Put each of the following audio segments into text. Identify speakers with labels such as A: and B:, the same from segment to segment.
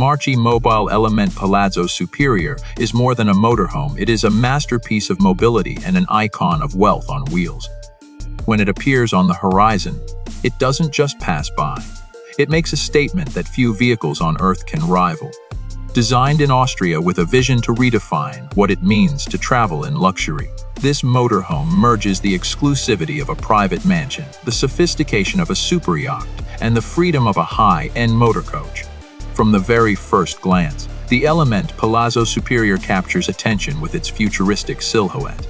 A: Marchi Mobile Element Palazzo Superior is more than a motorhome. It is a masterpiece of mobility and an icon of wealth on wheels. When it appears on the horizon, it doesn't just pass by. It makes a statement that few vehicles on Earth can rival. Designed in Austria with a vision to redefine what it means to travel in luxury, this motorhome merges the exclusivity of a private mansion, the sophistication of a super yacht, and the freedom of a high-end motorcoach. From the very first glance, the Element Palazzo Superior captures attention with its futuristic silhouette.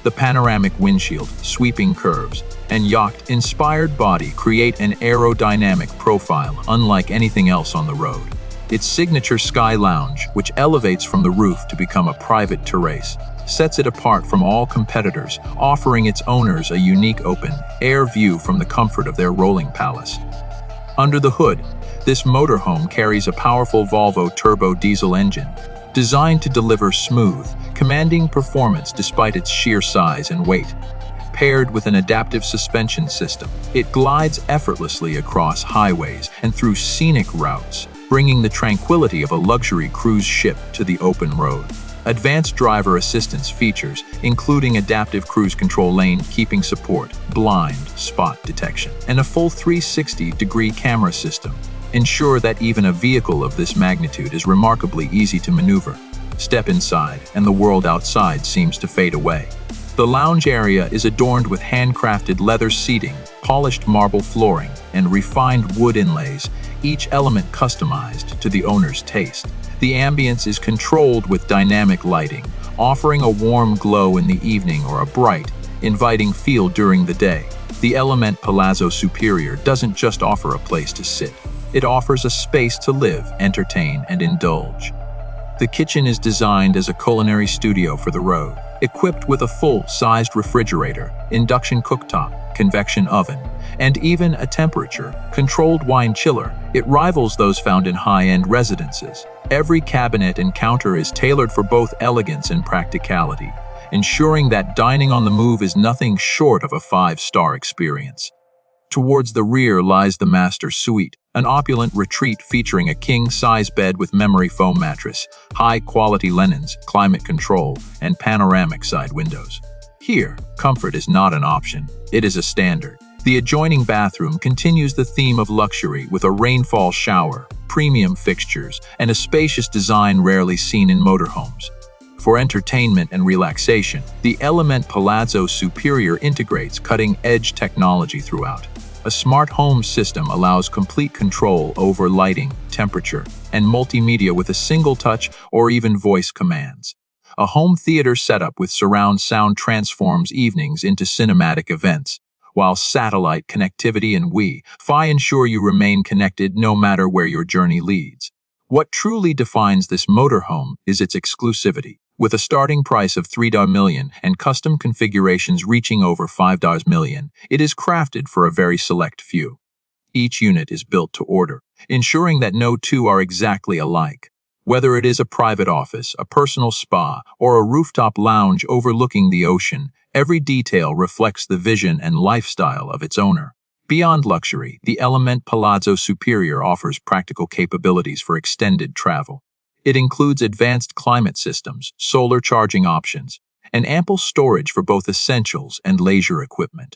A: The panoramic windshield, sweeping curves, and yacht-inspired body create an aerodynamic profile unlike anything else on the road. Its signature sky lounge, which elevates from the roof to become a private terrace, sets it apart from all competitors, offering its owners a unique open-air view from the comfort of their rolling palace. Under the hood, this motorhome carries a powerful Volvo turbo diesel engine, designed to deliver smooth, commanding performance despite its sheer size and weight. Paired with an adaptive suspension system, it glides effortlessly across highways and through scenic routes, bringing the tranquility of a luxury cruise ship to the open road. Advanced driver assistance features, including adaptive cruise control lane keeping support, blind spot detection, and a full 360-degree camera system, ensure that even a vehicle of this magnitude is remarkably easy to maneuver. Step inside, and the world outside seems to fade away. The lounge area is adorned with handcrafted leather seating, polished marble flooring, and refined wood inlays, each element customized to the owner's taste. The ambience is controlled with dynamic lighting, offering a warm glow in the evening or a bright, inviting feel during the day. The Element Palazzo Superior doesn't just offer a place to sit. It offers a space to live, entertain, and indulge. The kitchen is designed as a culinary studio for the road, equipped with a full-sized refrigerator, induction cooktop, convection oven, and even a temperature-controlled wine chiller. It rivals those found in high-end residences. Every cabinet and counter is tailored for both elegance and practicality, ensuring that dining on the move is nothing short of a five-star experience. Towards the rear lies the master suite, an opulent retreat featuring a king-size bed with memory foam mattress, high-quality linens, climate control, and panoramic side windows. Here, comfort is not an option, it is a standard. The adjoining bathroom continues the theme of luxury with a rainfall shower, premium fixtures, and a spacious design rarely seen in motorhomes. For entertainment and relaxation, the Element Palazzo Superior integrates cutting-edge technology throughout. A smart home system allows complete control over lighting, temperature, and multimedia with a single touch or even voice commands. A home theater setup with surround sound transforms evenings into cinematic events, while satellite connectivity and Wi-Fi ensure you remain connected no matter where your journey leads. What truly defines this motorhome is its exclusivity. With a starting price of $3 million and custom configurations reaching over $5 million, it is crafted for a very select few. Each unit is built to order, ensuring that no two are exactly alike. Whether it is a private office, a personal spa, or a rooftop lounge overlooking the ocean, every detail reflects the vision and lifestyle of its owner. Beyond luxury, the Element Palazzo Superior offers practical capabilities for extended travel. It includes advanced climate systems, solar charging options, and ample storage for both essentials and leisure equipment.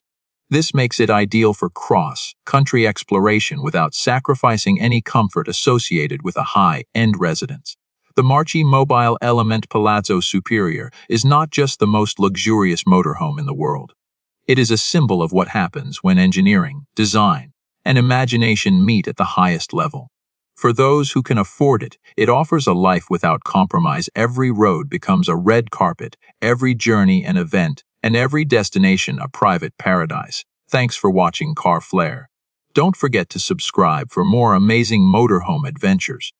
A: This makes it ideal for cross-country exploration without sacrificing any comfort associated with a high-end residence. The Marchi Mobile Element Palazzo Superior is not just the most luxurious motorhome in the world. It is a symbol of what happens when engineering, design, and imagination meet at the highest level. For those who can afford it, it offers a life without compromise. Every road becomes a red carpet, every journey an event, and every destination a private paradise. Thanks for watching Car Flair. Don't forget to subscribe for more amazing motorhome adventures.